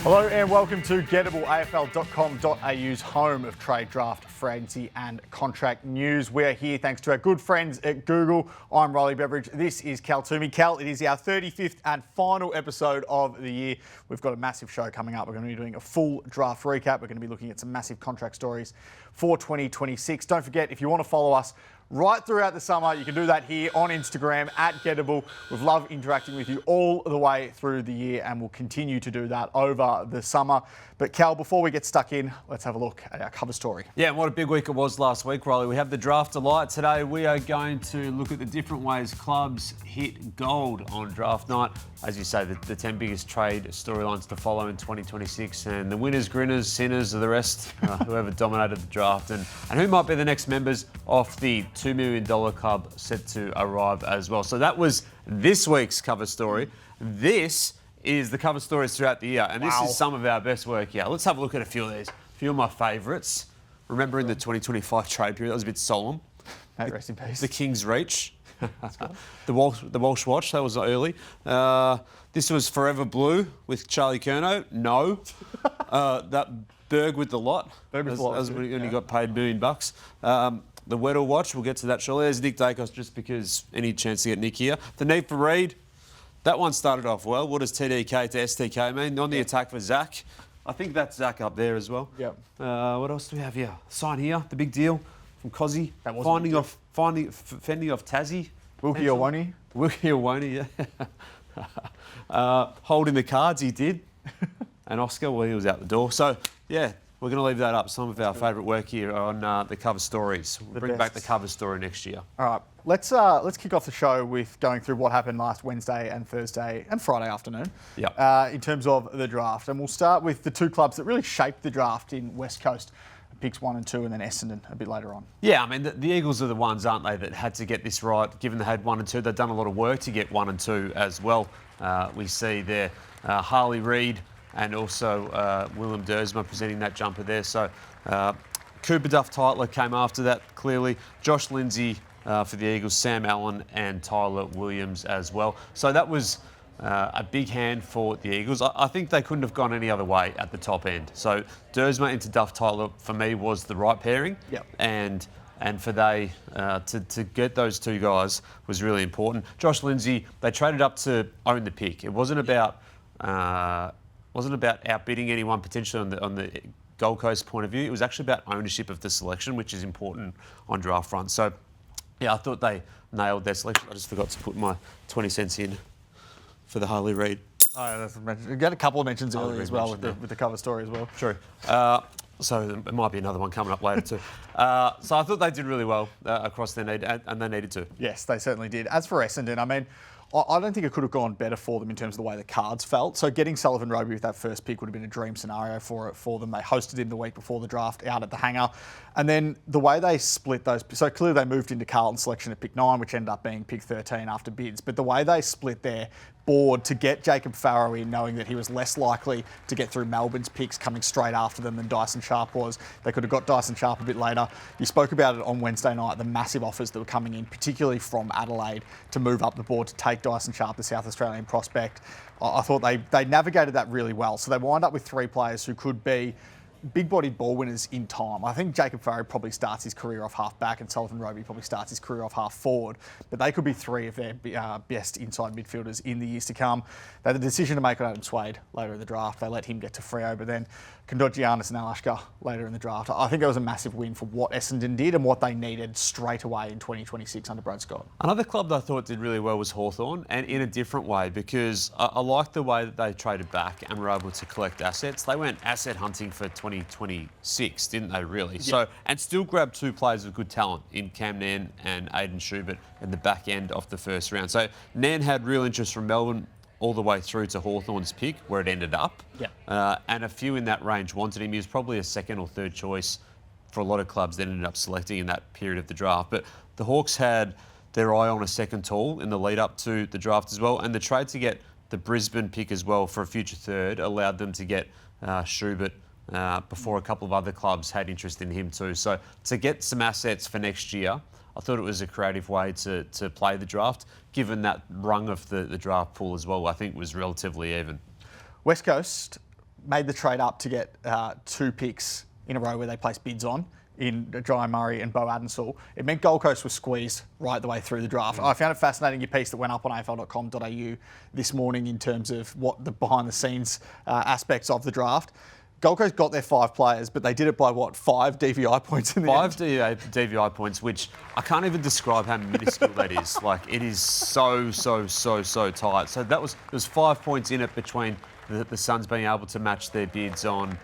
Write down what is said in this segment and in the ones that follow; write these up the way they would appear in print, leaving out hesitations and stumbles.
Hello and welcome to Gettable, AFL.com.au's home of trade, draft, free agency and contract news. We are here thanks to our good friends at Google. I'm Beveridge. This is Cal Twomey. Cal, it is our 35th and final episode of the year. We've got a massive show coming up. We're going to be doing a full draft recap. We're going to be looking at some massive contract stories for 2026. Don't forget, if you want to follow us right throughout the summer, you can do that here on Instagram at Gettable. We've loved interacting with you all the way through the year and we'll continue to do that over the summer. But Cal, before we get stuck in, let's have a look at our cover story. Yeah, and what a big week it was last week, Riley. We have the draft delight. Today we are going to look at the different ways clubs hit gold on draft night. As you say, the 10 biggest trade storylines to follow in 2026 and the winners, grinners, sinners of the rest, whoever dominated the draft and who might be the next members of the $2 million club set to arrive as well. So that was this week's cover story. This is the cover stories throughout the year, and this is some of our best work here. Let's have a look at a few of these. A few of my favourites. Remembering the 2025 trade period, that was a bit solemn. Mate, rest in peace. The King's Reach. the Walsh Watch, that was early. This was Forever Blue with Charlie Curnow. No. That Berg with the lot. Berg with the lot. When he got paid $1 million. The Weddle Watch, we'll get to that shortly. There's Nick Dacos, just because any chance to get Nick here. The Need for Reed. That one started off well. What does TDK to STK mean? On the attack for Zach. I think that's Zach up there as well. Yep. What else do we have here? Sign here, the big deal from Cozzy. Fending off Tassie. Wilkie Owoni. Wilkie Owoni, yeah. Holding the cards, he did. And Oscar, well, he was out the door. So, yeah, we're going to leave that up. Some of our favourite work here on the cover stories. We'll bring back the cover story next year. All right, let's kick off the show with going through what happened last Wednesday and Thursday and Friday afternoon in terms of the draft. And we'll start with the two clubs that really shaped the draft in West Coast. Picks 1 and 2 and then Essendon a bit later on. Yeah, I mean, the Eagles are the ones, aren't they, that had to get this right, given they had 1 and 2. They've done a lot of work to get 1 and 2 as well. We see there Harley Reid and also Willem Dersma presenting that jumper there. So Cooper Duff-Tytler came after that, clearly. Josh Lindsay for the Eagles, Sam Allen and Tyler Williams as well. So that was a big hand for the Eagles. I think they couldn't have gone any other way at the top end. So Dersma into Duff-Tytler, for me, was the right pairing. Yep. And for they to get those two guys was really important. Josh Lindsay, they traded up to own the pick. It wasn't about outbidding anyone potentially on the Gold Coast point of view. It was actually about ownership of the selection, which is important on draft front. So, yeah, I thought they nailed their selection. I just forgot to put my 20 cents in for the Harley Reid. Oh, that's mentioned. You got a couple of mentions earlier as well with the cover story as well. True. So there might be another one coming up later too. So I thought they did really well across their need, and they needed to. Yes, they certainly did. As for Essendon, I mean, I don't think it could have gone better for them in terms of the way the cards felt. So getting Sullivan Roby with that first pick would have been a dream scenario for them. They hosted him the week before the draft out at the hangar. And then the way they split those... So clearly they moved into Carlton's selection at pick 9, which ended up being pick 13 after bids. But the way they split their board to get Jacob Farrow in, knowing that he was less likely to get through Melbourne's picks coming straight after them than Dyson Sharp was. They could have got Dyson Sharp a bit later. You spoke about it on Wednesday night, the massive offers that were coming in, particularly from Adelaide, to move up the board to take Dyson Sharp, the South Australian prospect. I thought they navigated that really well. So they wind up with 3 players who could be big-bodied ball winners in time. I think Jacob Farrow probably starts his career off half-back and Sullivan Roby probably starts his career off half-forward. But they could be 3 of their best inside midfielders in the years to come. They had the decision to make on Adam Swade later in the draft. They let him get to Freo, but then Kondogiannis and Alashka later in the draft. I think that was a massive win for what Essendon did and what they needed straight away in 2026 under Brad Scott. Another club that I thought did really well was Hawthorn, and in a different way, because I liked the way that they traded back and were able to collect assets. They went asset hunting for 2026, didn't they, really? Yep. So, and still grabbed 2 players of good talent in Cam Nairn and Aidan Schubert in the back end of the first round. So Nairn had real interest from Melbourne all the way through to Hawthorn's pick, where it ended up. Yeah. And a few in that range wanted him. He was probably a 2nd or 3rd choice for a lot of clubs that ended up selecting in that period of the draft. But the Hawks had their eye on a 2nd tall in the lead up to the draft as well. And the trade to get the Brisbane pick as well for a future 3rd allowed them to get Schubert before a couple of other clubs had interest in him too. So to get some assets for next year, I thought it was a creative way to play the draft, given that rung of the draft pool as well, I think was relatively even. West Coast, made the trade up to get 2 picks in a row where they placed bids on in Jai Murray and Bo Adensall. It meant Gold Coast was squeezed right the way through the draft. I found it fascinating, your piece that went up on afl.com.au this morning in terms of what the behind-the-scenes aspects of the draft. Gold Coast got their 5 players, but they did it by, 5 DVI points in the end? 5 DVI points, which I can't even describe how minuscule that is. Like, it is so tight. So there's 5 points in it between the Suns being able to match their bids on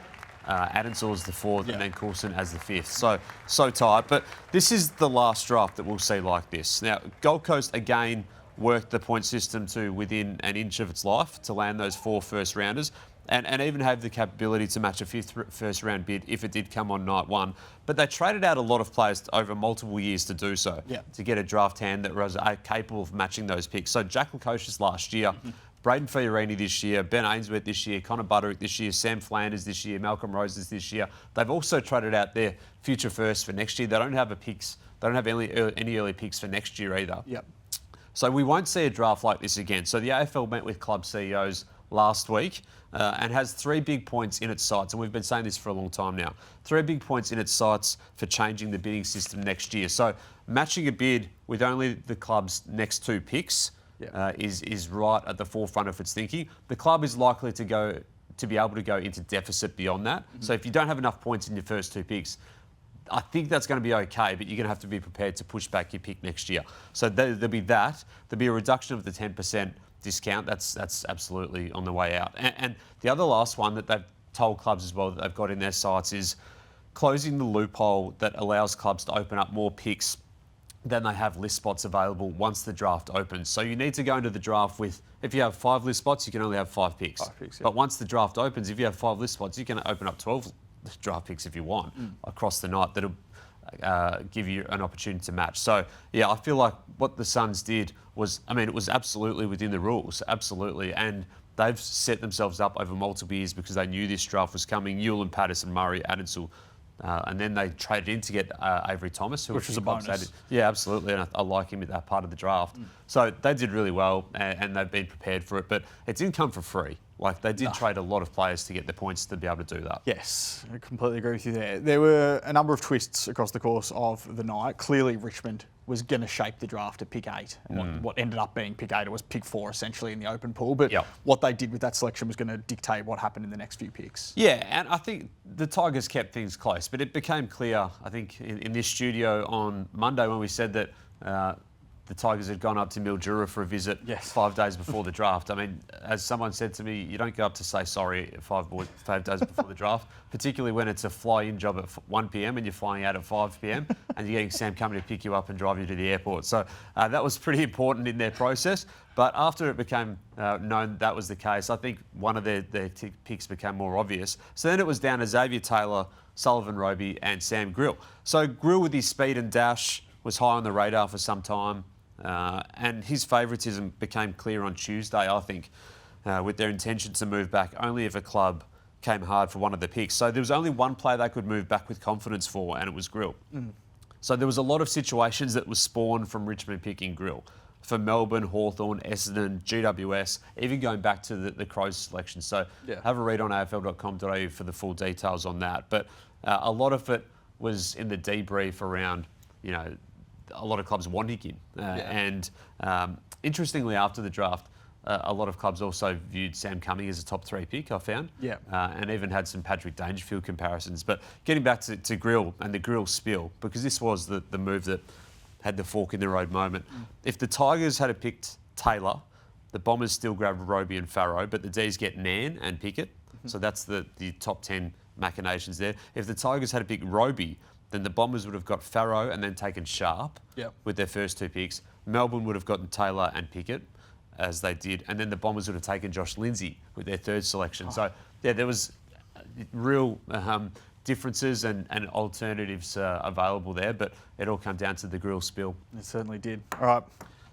Adensall as the 4th and then Coulson as the 5th. So tight. But this is the last draft that we'll see like this. Now, Gold Coast, again, worked the point system to within an inch of its life to land those 4 first-rounders and even have the capability to match a 5th first-round bid if it did come on night 1. But they traded out a lot of players over multiple years to do so, to get a draft hand that was capable of matching those picks. So Jack Lukosius last year, Braden Fiorini this year, Ben Ainsworth this year, Connor Buderick this year, Sam Flanders this year, Malcolm Roses this year. They've also traded out their future first for next year. They don't have any early picks for next year either. So we won't see a draft like this again. So the AFL met with club CEOs last week and has 3 big points in its sights, and we've been saying this for a long time now. 3 big points in its sights for changing the bidding system next year. So matching a bid with only the club's next 2 picks is right at the forefront of its thinking. The club is likely to be able to go into deficit beyond that. So if you don't have enough points in your first 2 picks, I think that's going to be okay, but you're going to have to be prepared to push back your pick next year. So there'll be that. There'll be a reduction of the 10% discount. That's absolutely on the way out. And the other last one that they've told clubs as well that they've got in their sights is closing the loophole that allows clubs to open up more picks than they have list spots available once the draft opens. So you need to go into the draft with, if you have 5 list spots, you can only have 5 picks. But once the draft opens, if you have 5 list spots, you can open up 12 draft picks if you want across the night. That'll give you an opportunity to match. So, I feel like what the Suns did was, it was absolutely within the rules, absolutely. And they've set themselves up over multiple years because they knew this draft was coming. Newell and Patterson, Murray, Adensall, and then they traded in to get Avery Thomas, which was a bonus. Yeah, absolutely. And I like him at that part of the draft. So they did really well and they've been prepared for it. But it didn't come for free. Like, they did trade a lot of players to get the points to be able to do that. Yes, I completely agree with you there. There were a number of twists across the course of the night. Clearly, Richmond was going to shape the draft at pick 8. And what ended up being pick 8, it was pick 4 essentially in the open pool. But what they did with that selection was going to dictate what happened in the next few picks. Yeah, and I think the Tigers kept things close. But it became clear, I think, in this studio on Monday when we said that the Tigers had gone up to Mildura for a visit 5 days before the draft. As someone said to me, you don't go up to say sorry 5 days before the draft, particularly when it's a fly-in job at 1 p.m. and you're flying out at 5 p.m. and you're getting Sam coming to pick you up and drive you to the airport. So that was pretty important in their process. But after it became known that was the case, I think one of their picks became more obvious. So then it was down to Xavier Taylor, Sullivan Roby and Sam Grill. So Grill, with his speed and dash, was high on the radar for some time. And his favouritism became clear on Tuesday, I think, with their intention to move back only if a club came hard for one of the picks. So there was only one player they could move back with confidence for, and it was Grill. So there was a lot of situations that was spawned from Richmond picking Grill. For Melbourne, Hawthorn, Essendon, GWS, even going back to the Crows selection. So have a read on afl.com.au for the full details on that. But a lot of it was in the debrief around, a lot of clubs wanting him. And interestingly, after the draft, a lot of clubs also viewed Sam Cumming as a top 3 pick, I found. And even had some Patrick Dangerfield comparisons. But getting back to Grill and the Grill spill, because this was the move that had the fork in the road moment. If the Tigers had picked Taylor, the Bombers still grabbed Roby and Farrow, but the D's get Nan and Pickett. So that's the top 10 machinations there. If the Tigers had picked Roby, then the Bombers would have got Farrow and then taken Sharp with their first 2 picks. Melbourne would have gotten Taylor and Pickett, as they did, and then the Bombers would have taken Josh Lindsay with their 3rd selection. So, there was real differences and alternatives available there, but it all came down to the Grill spill. It certainly did. All right,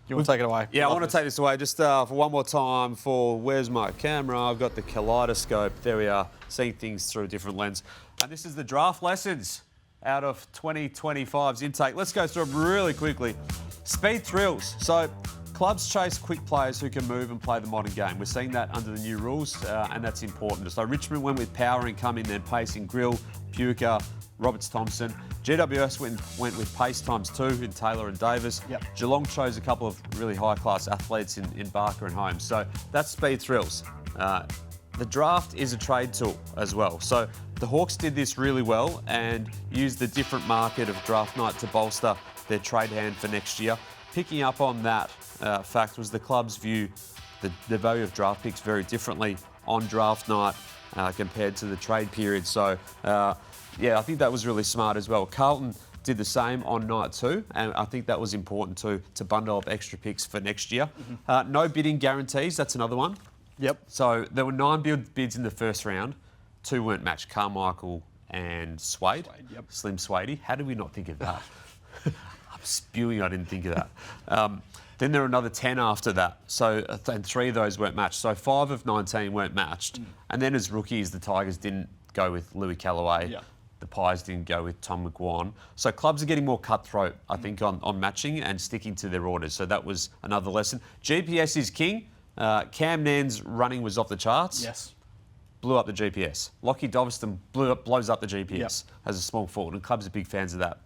you want to take it away? Yeah, I want to take this away just for one more time for where's my camera? I've got the kaleidoscope. There we are, seeing things through a different lens. And this is the draft lessons out of 2025's intake. Let's go through them really quickly. Speed thrills. So Clubs chase quick players who can move and play the modern game. We're seeing that under the new rules, and that's important. So Richmond went with power incoming, then pace in Grill, Puka, Roberts-Thompson. GWS went with pace ×2 in Taylor and Davis. Yep. Geelong chose a couple of really high-class athletes in Barker and Holmes. So that's speed thrills. The draft is a trade tool as well. So the Hawks did this really well and used the different market of draft night to bolster their trade hand for next year. Picking up on that fact was the club's view the value of draft picks very differently on draft night compared to the trade period. So, yeah, I think that was really smart as well. Carlton did the same on night 2, and I think that was important to bundle up extra picks for next year. No bidding guarantees, that's another one. Yep. So there were 9 bids in the first round. 2 weren't matched, Carmichael and Swade. Yep. Slim Swadey. How did we not think of that? I'm spewing I didn't think of that. Then there were another 10 after that. So, and 3 of those weren't matched. So 5 of 19 weren't matched. And then as rookies, the Tigers didn't go with Louis Callaway. Yep. The Pies didn't go with Tom McGuan. So clubs are getting more cutthroat, I think, on matching and sticking to their orders. So that was another lesson. GPS is king. Cam Nairn's running was off the charts. Yes. Blew up the GPS. Lockie Doveston blows up the GPS Yep. as a small forward, and clubs are big fans of that.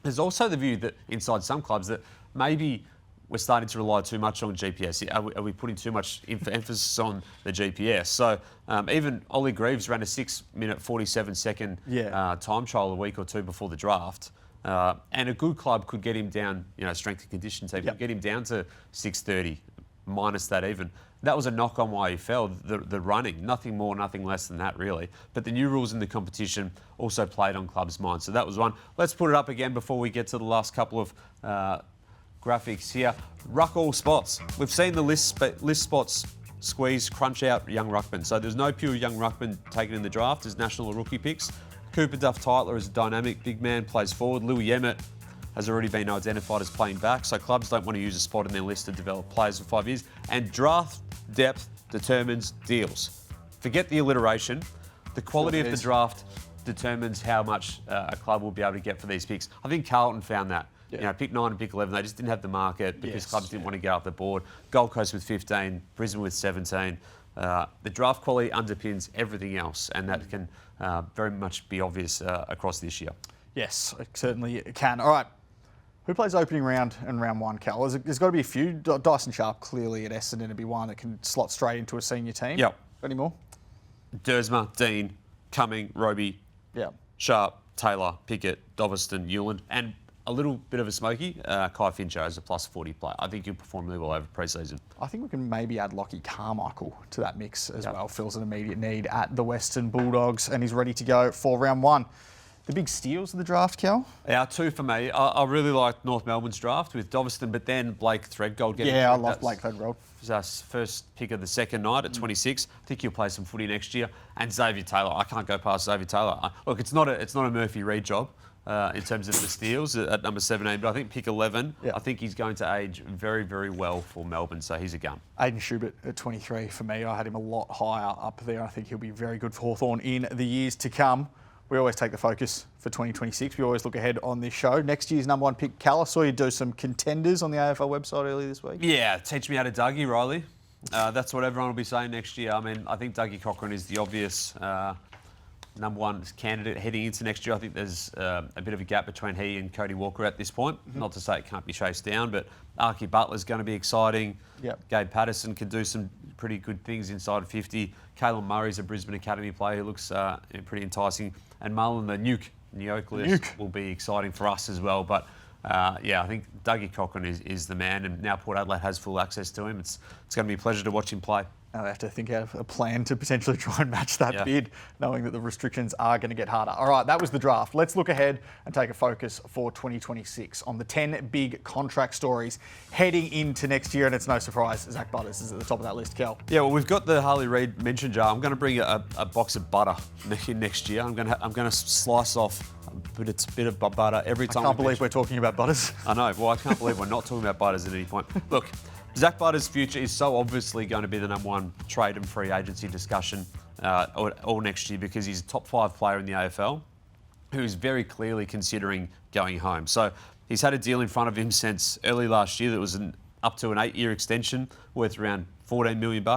There's also the view that inside some clubs that maybe we're starting to rely too much on GPS. Are we putting too much emphasis on the GPS? So even Ollie Greaves ran a 6-minute, 47-second time trial a week or 2 before the draft. And a good club could get him down, strength and condition team, could get him down to 6:30, minus that even. That was a knock on why he fell, the running. Nothing more, nothing less than that, really. But the new rules in the competition also played on clubs' minds. So that was one. Let's put it up again before we get to the last couple of graphics here. Ruck all spots. We've seen the list spots squeeze, crunch out young ruckman. So there's no pure young ruckman taken in the draft as national or rookie picks. Cooper Duff-Tytler is a dynamic big man, plays forward. Louis Emmett has already been identified as playing back. So clubs don't want to use a spot in their list to develop players for 5 years. And draft depth determines deals. Forget the alliteration. The quality of the draft determines how much a club will be able to get for these picks. I think Carlton found that. Yeah. Pick 9 and pick 11, they just didn't have the market because clubs didn't want to get up the board. Gold Coast with 15, Brisbane with 17. The draft quality underpins everything else, and that can very much be obvious across this year. Yes, it certainly can. All right. Who plays opening round and round 1, Cal? There's got to be a few. Dyson Sharp clearly at Essendon to be one that can slot straight into a senior team. Yep. Any more? Dersma, Dean, Cumming, Roby, Sharp, Taylor, Pickett, Doveston, Hewland, and a little bit of a smoky, Kai Fincher as a +40 player. I think he'll perform really well over pre-season. I think we can maybe add Lockie Carmichael to that mix as well. Fills an immediate need at the Western Bulldogs and he's ready to go for round 1. The big steals of the draft, Cal? 2 for me. I really liked North Melbourne's draft with Doveston, but then Blake Threadgold getting... Yeah, I love Blake Threadgold. Was our first pick of the second night at 26. I think he'll play some footy next year. And Xavier Taylor. I can't go past Xavier Taylor. Look, it's not a Murphy Reid job in terms of the steals at number 17, but I think pick 11, I think he's going to age very, very well for Melbourne, so he's a gun. Aidan Schubert at 23 for me. I had him a lot higher up there. I think he'll be very good for Hawthorn in the years to come. We always take the focus for 2026. We always look ahead on this show. Next year's number 1 pick, Cal. I saw you do some contenders on the AFL website earlier this week. Yeah, teach me how to Dougie, Riley. That's what everyone will be saying next year. I mean, I think Dougie Cochran is the obvious number 1 candidate heading into next year. I think there's a bit of a gap between he and Cody Walker at this point. Not to say it can't be chased down, but Archie Butler's going to be exciting. Gabe Patterson can do some pretty good things inside 50. Caelan Murray's a Brisbane Academy player who looks pretty enticing. And Marlon the Nucleus will be exciting for us as well. But I think Dougie Cochran is the man, and now Port Adelaide has full access to him. It's going to be a pleasure to watch him play. Now they have to think out of a plan to potentially try and match that bid, knowing that the restrictions are going to get harder. All right, that was the draft. Let's look ahead and take a focus for 2026 on the 10 big contract stories heading into next year. And it's no surprise, Zach Butters is at the top of that list, Cal. Yeah, well, we've got the Harley Reid mention jar. I'm going to bring a box of butter next year. I'm going to slice off a bit of butter every time. I can't believe we're talking about Butters. I know. Well, I can't believe we're not talking about Butters at any point. Look, Zach Butters' future is so obviously going to be the number 1 trade and free agency discussion all next year because he's a top 5 player in the AFL who is very clearly considering going home. So he's had a deal in front of him since early last year that was up to an 8-year extension worth around $14 million.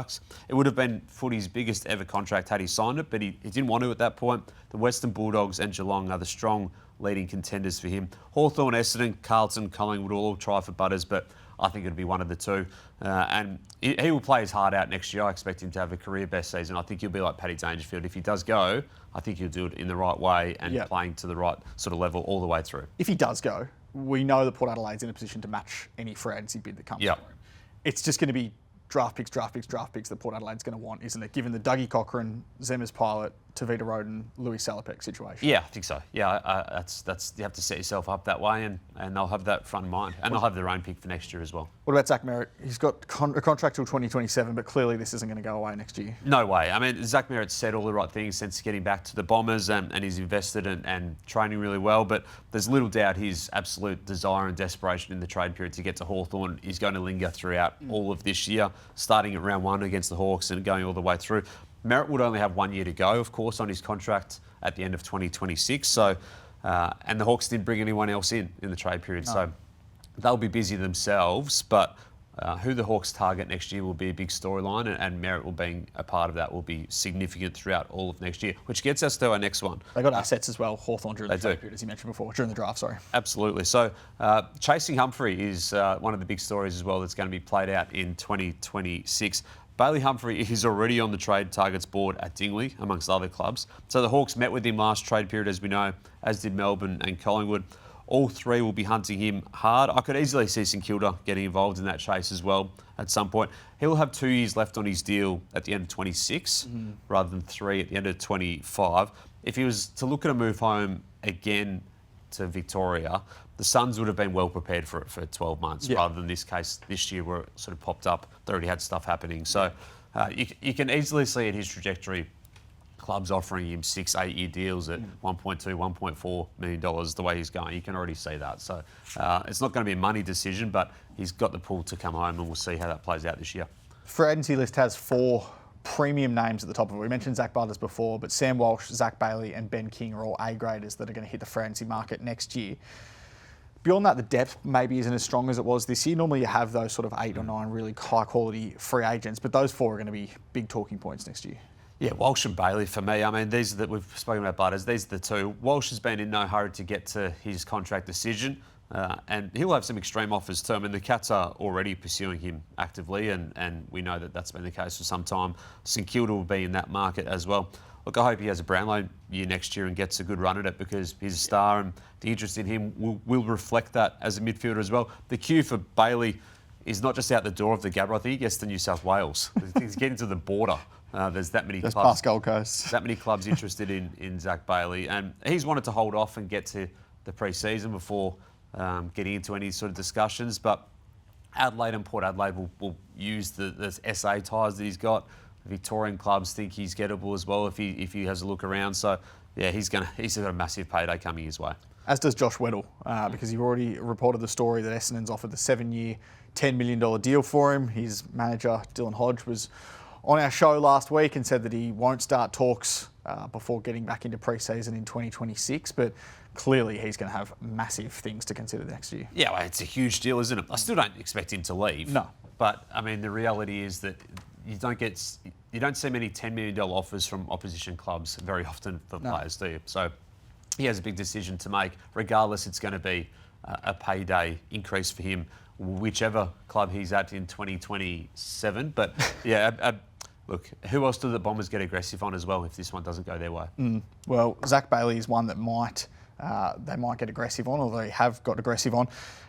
It would have been footy's biggest ever contract had he signed it, but he didn't want to at that point. The Western Bulldogs and Geelong are the strong leading contenders for him. Hawthorn, Essendon, Carlton, Collingwood will all try for Butters, but I think it'll be one of the two. And he will play his heart out next year. I expect him to have a career best season. I think he'll be like Paddy Dangerfield. If he does go, I think he'll do it in the right way and playing to the right sort of level all the way through. If he does go, we know that Port Adelaide's in a position to match any free agency bid that comes for him. It's just going to be draft picks that Port Adelaide's going to want, isn't it? Given the Dougie Cochrane, Zemmers Pilot, Tavita Roden, Louis Salopek situation. Yeah, I think so. Yeah, that's you have to set yourself up that way, and they'll have that front in mind, and they'll have their own pick for next year as well. What about Zach Merritt? He's got a contract till 2027, but clearly this isn't going to go away next year. No way. I mean, Zach Merritt's said all the right things since getting back to the Bombers, and he's invested and training really well, but there's little doubt his absolute desire and desperation in the trade period to get to Hawthorn is going to linger throughout all of this year, starting at round 1 against the Hawks and going all the way through. Merritt would only have 1 year to go, of course, on his contract at the end of 2026. So, and the Hawks didn't bring anyone else in the trade period. No. So they'll be busy themselves. But who the Hawks target next year will be a big storyline, and Merritt will being a part of that will be significant throughout all of next year, which gets us to our next one. They got assets as well, Hawthorn during the trade period, as you mentioned before, during the draft, sorry. Absolutely. So chasing Humphrey is one of the big stories as well that's going to be played out in 2026. Bailey Humphrey is already on the trade targets board at Dingley, amongst other clubs. So the Hawks met with him last trade period, as we know, as did Melbourne and Collingwood. All three will be hunting him hard. I could easily see St Kilda getting involved in that chase as well at some point. He'll have 2 years left on his deal at the end of 26, rather than 3 at the end of 25. If he was to look at a move home again to Victoria, the Suns would have been well prepared for it for 12 months, rather than this case this year where it sort of popped up. They already had stuff happening. So you can easily see at his trajectory, clubs offering him 6-8 year deals at $1.2, $1.4 million the way he's going. You can already see that. So it's not going to be a money decision, but he's got the pull to come home, and we'll see how that plays out this year. Free agency list has 4 premium names at the top of it. We mentioned Zach Butters before, but Sam Walsh, Zach Bailey and Ben King are all A-graders that are going to hit the free agency market next year. Beyond that, the depth maybe isn't as strong as it was this year. Normally you have those sort of 8 or 9 really high-quality free agents, but those 4 are going to be big talking points next year. Yeah, Walsh and Bailey for me. I mean, these are that we've spoken about Butters. These are the two. Walsh has been in no hurry to get to his contract decision, and he'll have some extreme offers too. I mean, the Cats are already pursuing him actively, and we know that that's been the case for some time. St Kilda will be in that market as well. Look, I hope he has a Brownlow year next year and gets a good run at it, because he's a star, and the interest in him will reflect that as a midfielder as well. The queue for Bailey is not just out the door of the Gabba. I think he gets to New South Wales. He's getting to the border. There's that many clubs. Past Gold Coast. That many clubs interested in Zach Bailey, and he's wanted to hold off and get to the pre-season before getting into any sort of discussions. But Adelaide and Port Adelaide will use the SA ties that he's got. Victorian clubs think he's gettable as well if he has a look around. So yeah, he's got a massive payday coming his way. As does Josh Weddle, because you've already reported the story that Essendon's offered the 7-year, $10 million deal for him. His manager, Dylan Hodge, was on our show last week and said that he won't start talks before getting back into pre-season in 2026, but clearly he's going to have massive things to consider next year. Yeah, well, it's a huge deal, isn't it? I still don't expect him to leave. No. But, I mean, the reality is that you don't see many $10 million offers from opposition clubs very often for players, do you? So he has a big decision to make. Regardless, it's going to be a payday increase for him, whichever club he's at in 2027. But yeah, look, who else do the Bombers get aggressive on as well if this one doesn't go their way? Well, Zach Bailey is one that they might get aggressive on, or they have got aggressive on.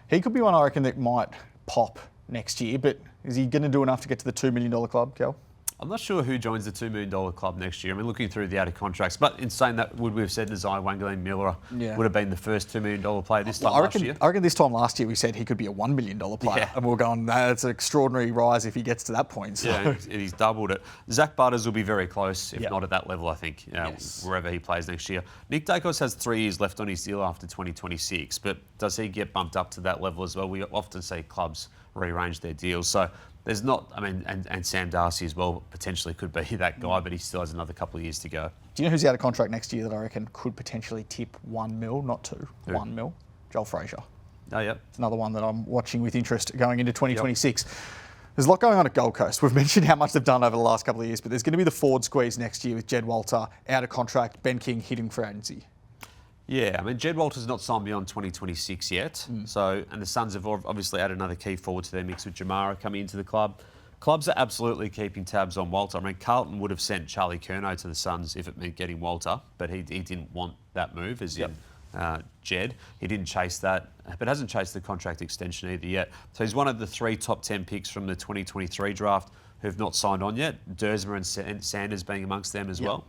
He could be one, I reckon, that might pop next year, but is he going to do enough to get to the $2 million club, Kel? I'm not sure who joins the $2 million club next year. I mean, looking through the out-of contracts, but in saying that, would we have said Nazai Wangaleen Miller would have been the first $2 million player this time last year? I reckon this time last year we said he could be a $1 million player, and we were going, that's an extraordinary rise if he gets to that point. So. Yeah, and he's doubled it. Zach Butters will be very close, if not at that level, I think, wherever he plays next year. Nick Dacos has 3 years left on his deal after 2026, but does he get bumped up to that level as well? We often see clubs rearrange their deals. So there's not, I mean, and Sam Darcy as well potentially could be that guy, but he still has another couple of years to go. Do you know who's out of contract next year that I reckon could potentially tip $1 million, not 2, Who? $1 million? Joel Frazier. Oh, yep. It's another one that I'm watching with interest going into 2026. Yep. There's a lot going on at Gold Coast. We've mentioned how much they've done over the last couple of years, but there's going to be the forward squeeze next year with Jed Walter out of contract, Ben King hitting free agency. Yeah, I mean, Jed Walter's not signed beyond 2026 yet. So, and the Suns have obviously added another key forward to their mix with Jamara coming into the club. Clubs are absolutely keeping tabs on Walter. I mean, Carlton would have sent Charlie Curnow to the Suns if it meant getting Walter, but he didn't want that move, as in Jed. He didn't chase that, but hasn't chased the contract extension either yet. So he's one of the 3 top 10 picks from the 2023 draft who've not signed on yet. Dersmer and Sanders being amongst them as well.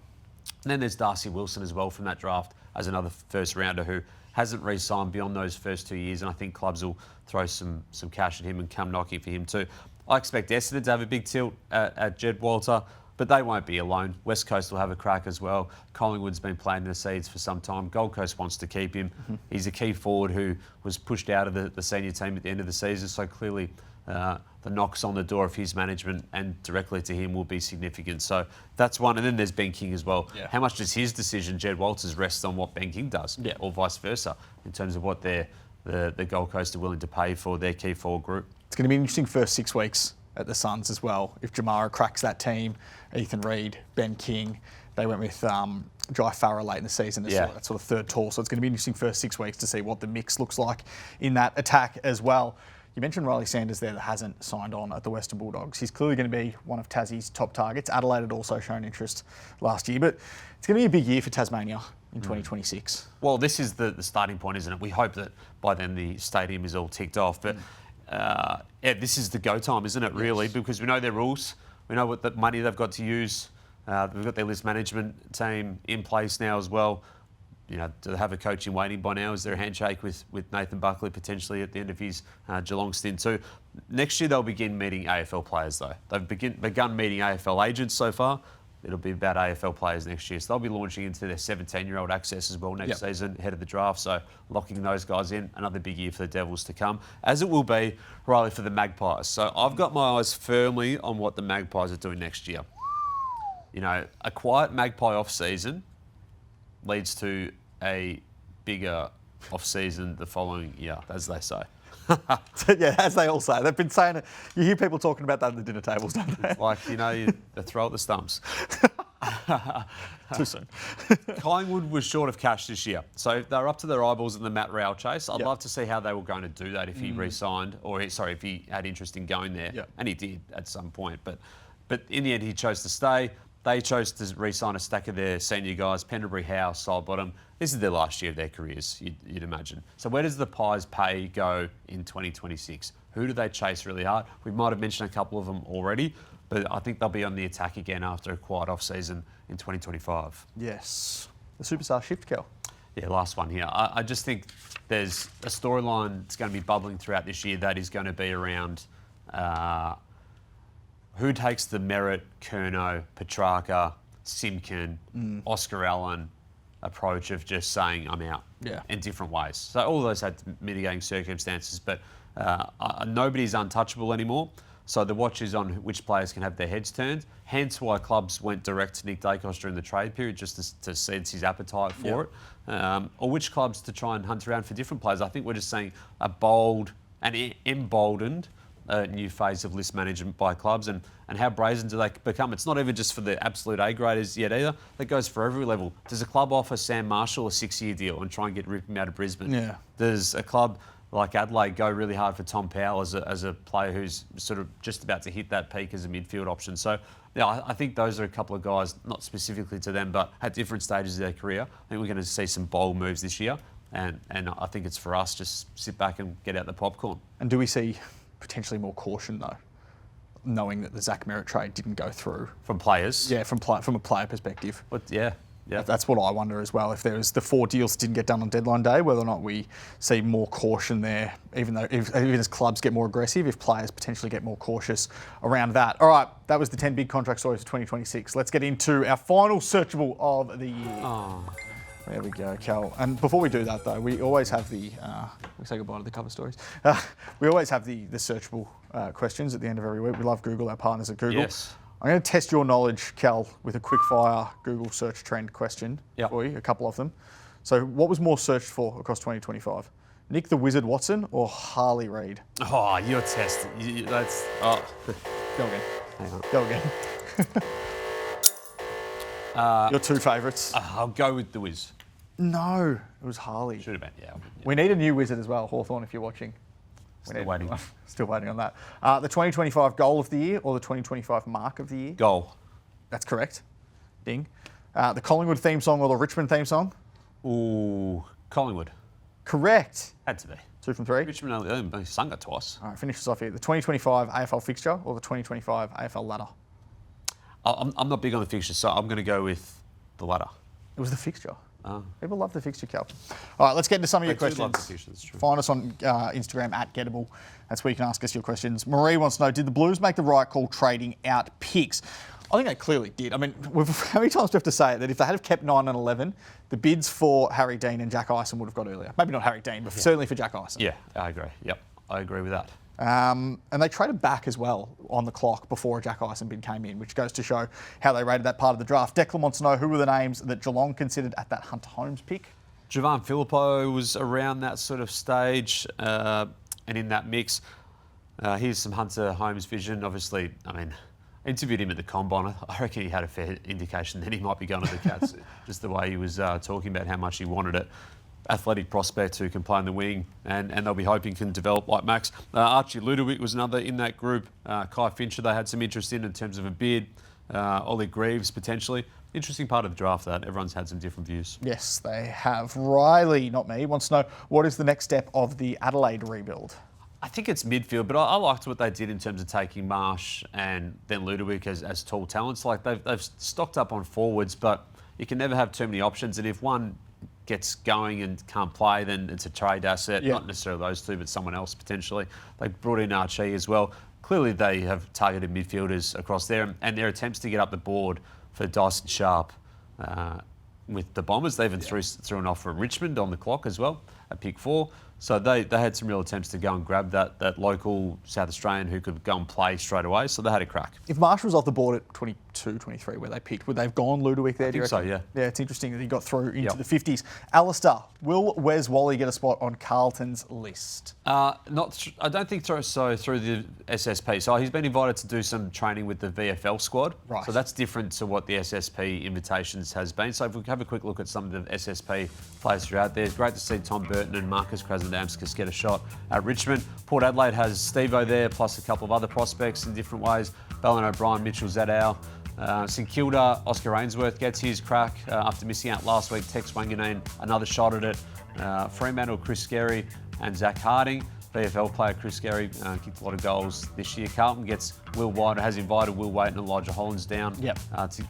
And then there's Darcy Wilson as well from that draft as another first rounder who hasn't re-signed beyond those first 2 years, and I think clubs will throw some cash at him and come knocking for him too. I expect Essendon to have a big tilt at Jed Walter, but they won't be alone. West Coast will have a crack as well. Collingwood's been planting the seeds for some time. Gold Coast wants to keep him. He's a key forward who was pushed out of the senior team at the end of the season, so clearly the knocks on the door of his management and directly to him will be significant. So that's one. And then there's Ben King as well. Yeah. How much does his decision, Jed Walters, rest on what Ben King does? Yeah. Or vice versa, in terms of what the Gold Coast are willing to pay for their key forward group? It's going to be an interesting first 6 weeks at the Suns as well. If Jamara cracks that team, Ethan Reid, Ben King, they went with Jai Farah late in the season. That sort of third tall. So it's going to be an interesting first 6 weeks to see what the mix looks like in that attack as well. You mentioned Riley Sanders there that hasn't signed on at the Western Bulldogs. He's clearly going to be one of Tassie's top targets. Adelaide had also shown interest last year, but it's going to be a big year for Tasmania in 2026. Well, this is the starting point, isn't it? We hope that by then the stadium is all ticked off, but this is the go time, isn't it, really? Yes. Because we know their rules. We know what the money they've got to use. We've got their list management team in place now as well. You know, do they have a coach in waiting by now? Is there a handshake with Nathan Buckley potentially at the end of his Geelong stint too? Next year they'll begin meeting AFL players though. They've begun meeting AFL agents so far. It'll be about AFL players next year. So they'll be launching into their 17-year-old access as well next season ahead of the draft. So locking those guys in, another big year for the Devils to come, as it will be, Riley, for the Magpies. So I've got my eyes firmly on what the Magpies are doing next year. You know, a quiet Magpie off-season leads to a bigger off-season the following year, as they say. Yeah, as they all say. They've been saying it. You hear people talking about that at the dinner tables, don't they? Like, you know, they throw at the stumps. Too soon. Collingwood was short of cash this year. So they're up to their eyeballs in the Matt Rowell chase. I'd love to see how they were going to do that if he re-signed, or if he had interest in going there. Yep. And he did at some point. But in the end, he chose to stay. They chose to re-sign a stack of their senior guys, Pendlebury, Howe, Sidebottom. This is their last year of their careers, you'd imagine. So where does the Pies pay go in 2026? Who do they chase really hard? We might have mentioned a couple of them already, but I think they'll be on the attack again after a quiet off-season in 2025. Yes. The superstar shift, Kel. Yeah, last one here. I just think there's a storyline that's going to be bubbling throughout this year that is going to be around who takes the Merritt, Curnow, Petrarca, Simkin, Oscar Allen approach of just saying, I'm out in different ways. So all of those had mitigating circumstances, but nobody's untouchable anymore. So the watch is on which players can have their heads turned, hence why clubs went direct to Nick Dacos during the trade period just to sense his appetite for it, or which clubs to try and hunt around for different players. I think we're just seeing a bold and emboldened new phase of list management by clubs, and how brazen do they become? It's not even just for the absolute A-graders yet either. That goes for every level. Does a club offer Sam Marshall a 6-year deal and try and rip him out of Brisbane? Yeah. Does a club like Adelaide go really hard for Tom Powell as a player who's sort of just about to hit that peak as a midfield option? So yeah, I think those are a couple of guys, not specifically to them, but at different stages of their career. I think we're going to see some bold moves this year, and I think it's for us just sit back and get out the popcorn. And do we see potentially more caution though, knowing that the Zach Merritt trade didn't go through from players? Yeah, from a player perspective. But yeah, that's what I wonder as well. If there was the 4 deals that didn't get done on deadline day, whether or not we see more caution there, even as clubs get more aggressive, if players potentially get more cautious around that. All right, that was the 10 big contract stories for 2026. Let's get into our final searchable of the year. Oh. There we go, Cal. And before we do that, though, we always have we say goodbye to the cover stories. We always have the searchable questions at the end of every week. We love Google, our partners at Google. Yes. I'm going to test your knowledge, Cal, with a quick-fire Google search trend question for you, a couple of them. So what was more searched for across 2025? Nick the Wizard Watson or Harley Reid? Oh, you're testing. That's. Oh. Go again. Hang on. Go again. Your two favourites? I'll go with the Wiz. No, it was Harley. Should have been, yeah. We need a new wizard as well, Hawthorn, if you're watching. Still waiting. Still waiting on that. The 2025 goal of the year or the 2025 mark of the year? Goal. That's correct. Ding. The Collingwood theme song or the Richmond theme song? Ooh, Collingwood. Correct. Had to be. 2 from 3. Richmond only sung it twice. All right, finish this off here. The 2025 AFL fixture or the 2025 AFL ladder? I'm not big on the fixture, so I'm going to go with the ladder. It was the fixture. Oh. People love the fixture, Cal. All right, let's get into some of your questions. Love the fixture, that's true. Find us on Instagram at Gettable. That's where you can ask us your questions. Marie wants to know, did the Blues make the right call trading out picks? I think they clearly did. I mean, how many times do we have to say it that if they had have kept 9 and 11, the bids for Harry Dean and Jack Ison would have got earlier. Maybe not Harry Dean, but certainly for Jack Ison. Yeah, I agree. Yep, I agree with that. And they traded back as well on the clock before a Jack Ison bid came in, which goes to show how they rated that part of the draft. Declan wants to know who were the names that Geelong considered at that Hunter Holmes pick. Javan Philippou was around that sort of stage and in that mix. Here's some Hunter Holmes vision. Obviously, I mean, I interviewed him at the Combine. I reckon he had a fair indication that he might be going to the Cats, just the way he was talking about how much he wanted it. Athletic prospect who can play in the wing and they'll be hoping can develop like Max. Archie Ludovic was another in that group. Kai Fincher they had some interest in terms of a bid. Ollie Greaves potentially. Interesting part of the draft that. Everyone's had some different views. Yes, they have. Riley, not me, wants to know what is the next step of the Adelaide rebuild? I think it's midfield, but I liked what they did in terms of taking Marsh and then Ludovic as tall talents. Like they've stocked up on forwards, but you can never have too many options. And if one gets going and can't play, then it's a trade asset. Yeah. Not necessarily those two, but someone else potentially. They brought in Archie as well. Clearly they have targeted midfielders across there and their attempts to get up the board for Dyson Sharp with the Bombers. They even threw an offer at Richmond on the clock as well at pick 4. So they had some real attempts to go and grab that local South Australian who could go and play straight away. So they had a crack. If Marsh was off the board at 22, 23, where they picked, would they have gone Ludovic there? I think so, yeah. Yeah, it's interesting that he got through into the 50s. Alistair, will Wes Wally get a spot on Carlton's list? I don't think so through the SSP. So he's been invited to do some training with the VFL squad. Right. So that's different to what the SSP invitations has been. So if we have a quick look at some of the SSP players who are out there, it's great to see Tom Burton and Marcus Krasnodemskis get a shot at Richmond. Port Adelaide has Steve-O there, plus a couple of other prospects in different ways. Bellin O'Brien, Mitchell Zadow. St Kilda, Oscar Ainsworth gets his crack after missing out last week. Tex Wanganeen, another shot at it. Fremantle, Chris Skerry and Zach Harding. VFL player Chris Skerry kicked a lot of goals this year. Carlton gets Will White, has invited Will White and Elijah Hollands down to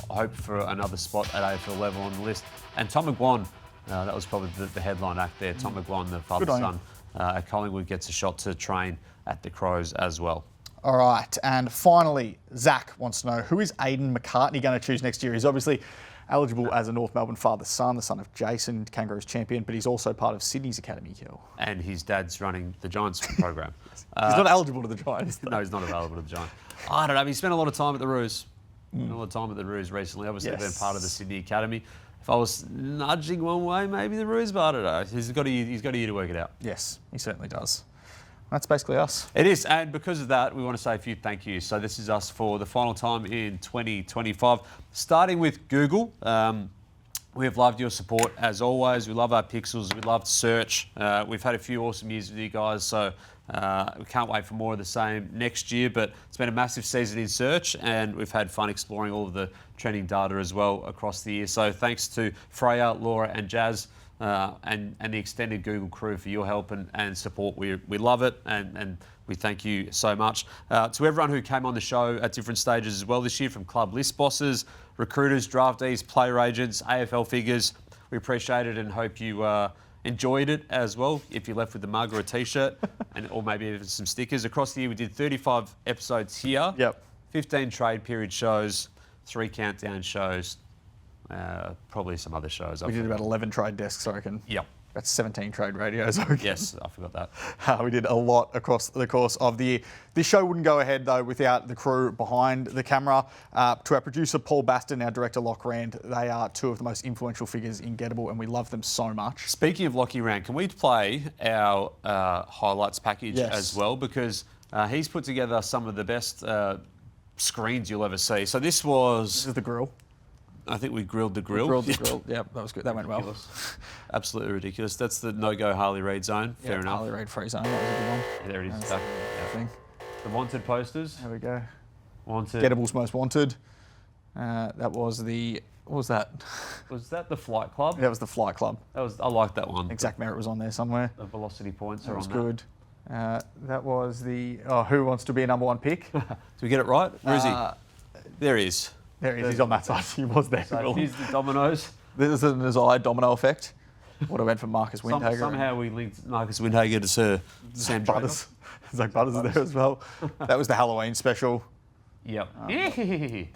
hope for another spot at AFL level on the list. And Tom McGuan, that was probably the headline act there. Tom McGuan, the father-son at Collingwood, gets a shot to train at the Crows as well. All right, and finally, Zach wants to know, who is Aidan McCartney going to choose next year? He's obviously eligible as a North Melbourne father-son, the son of Jason, Kangaroos champion, but he's also part of Sydney's academy, Kel. And his dad's running the Giants program. He's not eligible to the Giants. No, he's not available to the Giants. I don't know, he spent a lot of time at the Roos. A lot of time at the Roos recently. Obviously, been part of the Sydney Academy. If I was nudging one way, maybe the Roos, but I don't know. He's got a year to work it out. Yes, he certainly does. That's basically us. It is, and because of that, we want to say a few thank yous. So this is us for the final time in 2025. Starting with Google, we have loved your support as always. We love our pixels. We love Search. We've had a few awesome years with you guys, so we can't wait for more of the same next year. But it's been a massive season in Search, and we've had fun exploring all of the trending data as well across the year. So thanks to Freya, Laura, and Jazz. And the extended Google crew for your help and support. We love it and we thank you so much. To everyone who came on the show at different stages as well this year, from club list bosses, recruiters, draftees, player agents, AFL figures, we appreciate it and hope you enjoyed it as well. If you're left with a mug or a t-shirt or maybe even some stickers. Across the year we did 35 episodes here, 15 trade period shows, 3 countdown shows, probably some other shows. We did about 11 trade desks, I reckon. Yep. That's 17 trade radios. Yes, I forgot that. We did a lot across the course of the year. This show wouldn't go ahead, though, without the crew behind the camera. To our producer, Paul Baston, our director, Locke Rand, they are two of the most influential figures in Gettable, and we love them so much. Speaking of Lockie Rand, can we play our highlights package as well? Because he's put together some of the best screens you'll ever see. So this is the grill. I think we grilled the grill. Yeah, that was good. That went well. Absolutely ridiculous. That's the no-go Harley Reid zone. Fair enough. Harley Reid free zone. That was a good one. Yeah, there it is. Thing. The wanted posters. There we go. Wanted. Gettable's most wanted. That was the. What was that? Was that the Flight Club? That was the Flight Club. I like that one. Exact Merit was on there somewhere. The velocity points are on was that. good. That was the. Who wants to be a number one pick? Did we get it right? Where is he? There he is. There he is. He's on that side. He was there. So here's the dominoes. This is an Azai domino effect. What I went for Marcus Windhager. Somehow we linked Marcus Windhager to Sir Sam Butters. Zach Butters is there as well. That was the Halloween special. Yep. That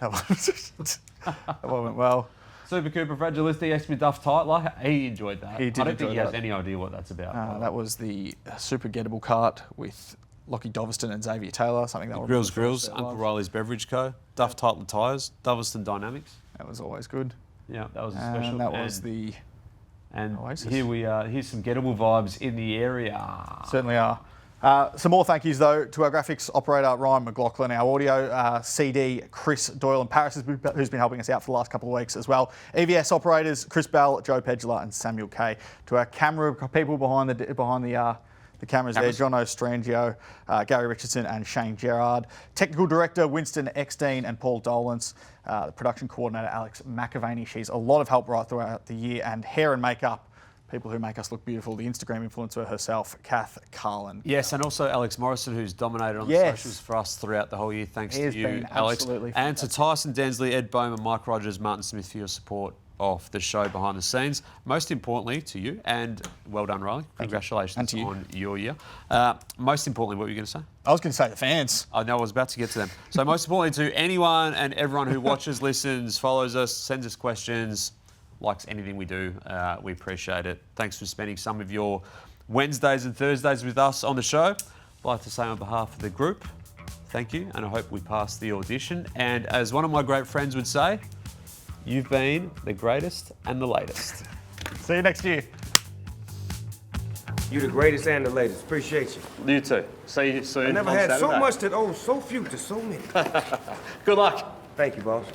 one went well. Super Cooper Fragilistic X Duff Titler. He enjoyed that. He did I don't think he has that. any idea what that's about. That was the Super Gettable cart with Lockie Doverston and Xavier Taylor. Something that Grills, Uncle Riley's Beverage Co. Duff Titler Tyres, Doverston Dynamics. That was always good. Yeah, that was a special. And that was the Oasis. Here we are. Here's some Gettable vibes in the area. Certainly are. Some more thank yous, though, to our graphics operator, Ryan McLaughlin, our audio CD, Chris Doyle and Paris, who's been helping us out for the last couple of weeks as well. EVS operators, Chris Bell, Joe Pedula and Samuel Kay. To our camera people behind the cameras there, John Ostrangio, Gary Richardson and Shane Gerard. Technical director, Winston Eckstein and Paul Dolans. The production coordinator, Alex McAvaney. She's a lot of help right throughout the year. And hair and makeup, people who make us look beautiful. The Instagram influencer herself, Kath Carlin. Yes, and also Alex Morrison, who's dominated on the socials for us throughout the whole year. Thanks to you, Alex. And to Tyson Densley, Ed Bowman, Mike Rogers, Martin Smith for your support of the show behind the scenes. Most importantly to you, and well done, Riley. Congratulations on your year. Most importantly, what were you going to say? I was going to say the fans. I know, I was about to get to them. So most importantly to anyone and everyone who watches, listens, follows us, sends us questions, likes anything we do, we appreciate it. Thanks for spending some of your Wednesdays and Thursdays with us on the show. I'd like to say on behalf of the group, thank you, and I hope we pass the audition. And as one of my great friends would say, you've been the greatest and the latest. See you next year. You're the greatest and the latest. Appreciate you. You too. See you soon. I never had so much to so few to so many. Good luck. Thank you, boss.